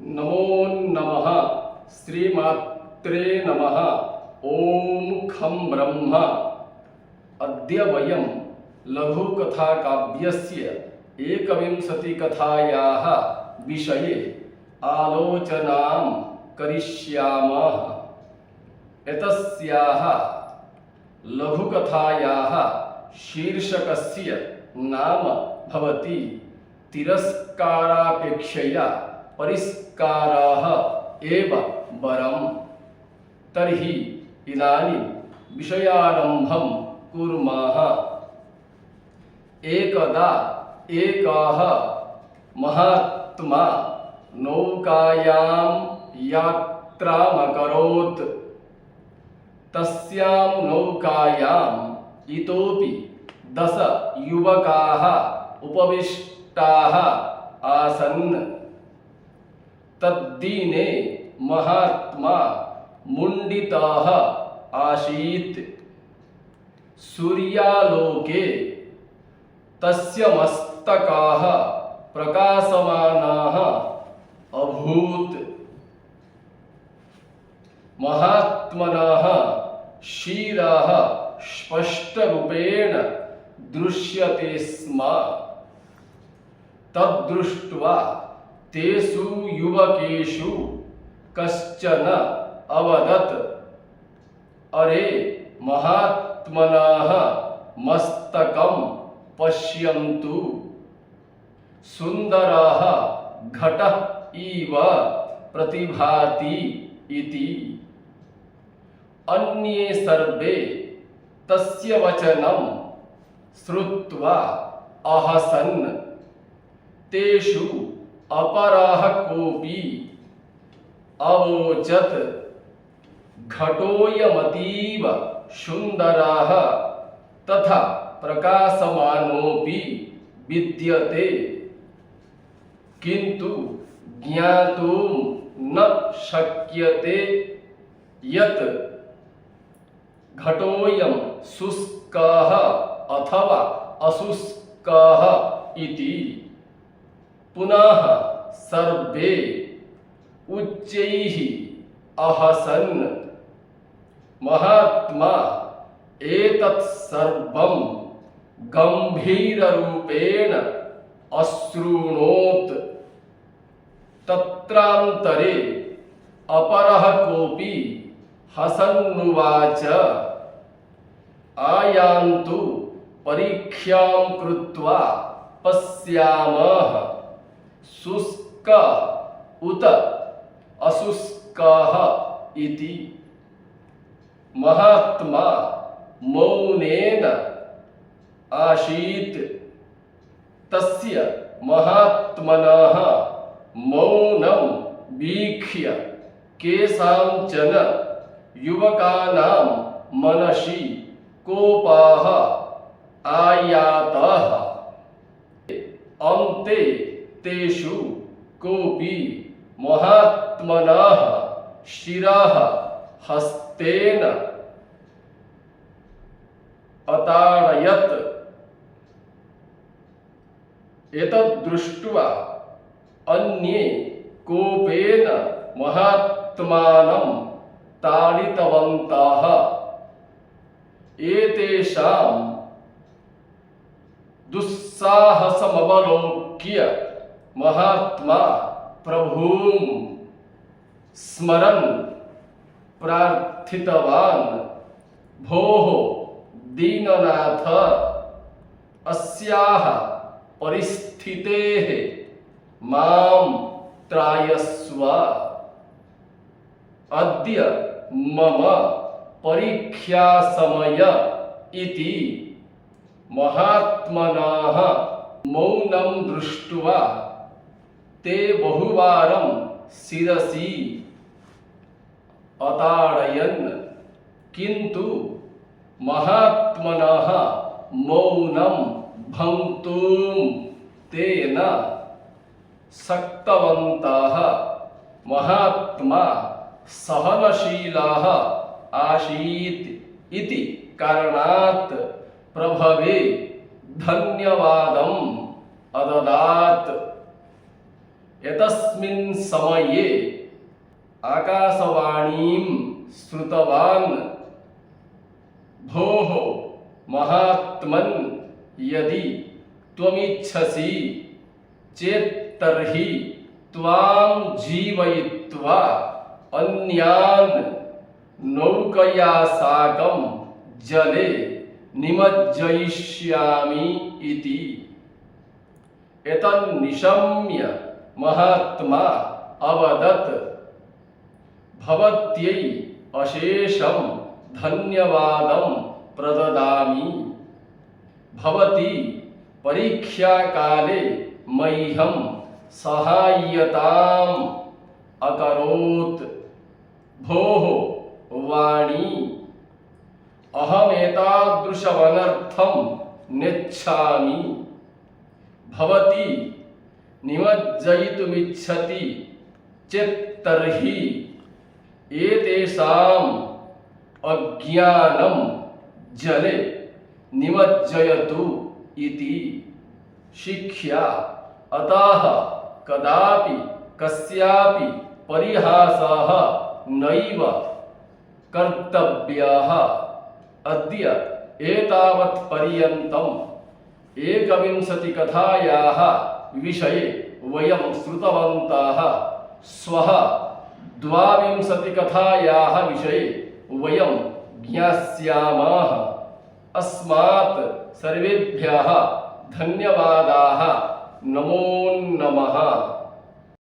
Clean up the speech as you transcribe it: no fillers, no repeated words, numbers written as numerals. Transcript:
नमो नमः श्रीमात्रे नमः। ओम खं ब्रह्म। अद्य वयं लघुकथाकाव्यस्य एकविंशतिकथायाः विषये आलोचनां करिष्यामः। एतस्याः लघुकथायाः शीर्षकस्य नाम भवति तिरस्कारापेक्षया परिष्कारः एव वरम्। तर्हि इदानीं विषयारम्भं कुर्मः। एकदा एकः महात्मा नौकायां यात्रामकरोत्। तस्यां नौकायाम् इतोपि 10 युवकाः उपविष्टाः आसन्। तद्दिने महात्मा मुण्डितः आसीत्। सूर्यालोके तस्य मस्तकः प्रकाशमानः अभूत्। महात्मनः शिरः स्पष्टरूपेण दृश्यते स्म। तद्दृष्ट्वा तेषु युवकेषु कश्चन अवदत्, अरे महात्मनः मस्तकं पश्यन्तु, सुन्दरः घटः इव प्रतिभाति इति। अन्ये सर्वे तस्य वचनं श्रुत्वा अहसन्। तेषु अपरः कोऽपि अवोचत्, घटोऽयमतीव सुन्दरः तथा प्रकाशमानोऽपि विद्यते, किन्तु ज्ञातुं न शक्यते यत् घटोऽयं शुष्कः अथवा अशुष्कः इति। पुनः सर्वे उच्चैः अहसन्। महात्मा एतत् सर्वं गम्भीररूपेण अशृणोत्। तत्रान्तरे अपरः कोऽपि हसन्नुवाच, आयान्तु परीक्षां कृत्वा पश्यामः, शुष्क उत अशुष्कः इति। महात्मा मौनेन आसीत्। तस्य महात्मनः मौनं वीक्ष्य केषांचन युवकानां मनसि कोपः आयातः। अन्ते तेषु कोऽपि महात्मनः शिरः हस्तेन अताडयत्। एतद्दृष्ट्वा अन्ये कोपेन महात्मानं ताडितवन्तः। एतेषां दुस्साहसमवलोक्य महात्मा प्रभुं स्मरन् प्रार्थितवान्, भोः दीननाथ, अस्याः परिस्थितेः मां त्रायस्व। अद्य मम परीक्षासमय इति। महात्मनः मौनं दृष्ट्वा ते बहुवारं शिरसि अताडयन्, किन्तु महात्मनः मौनं भङ्क्तुं ते न शक्तवन्तः। महात्मा सहनशीलः आसीत् इति कारणात् प्रभवे धन्यवादम् अददात्। एतस्मिन् समये आकाशवाणीं श्रुतवान् भोः महात्मन् यदि त्वमिच्छसि चेत् तर्हि त्वां जीवयित्वा अन्यान् नौकया साकं जले निमज्जयिष्यामि इति। एतन्निशम्य महात्मा अवदत् भवत्यै अशेषं धन्यवादं प्रददामि। भवती परीक्षाकाले मह्यं सहायताम् अकरोत्। भोः वाणी अहमेतादृशमनर्थं नेच्छामि। भवती निमज्जयितुमिच्छति चेत् तर्हि एतेषाम् अज्ञानं जले निमज्जयतु इति शिक्षा। अतः कदापि कस्यापि परिहासः नैव कर्तव्यः। अद्य एतावत् पर्यन्तम् 21 कथायाः विषये वयं श्रुतवन्तः। श्वः 22 कथायाः विषये वयं ज्ञास्यामः। अस्मात् सर्वेभ्यः धन्यवादाः। नमो नमः।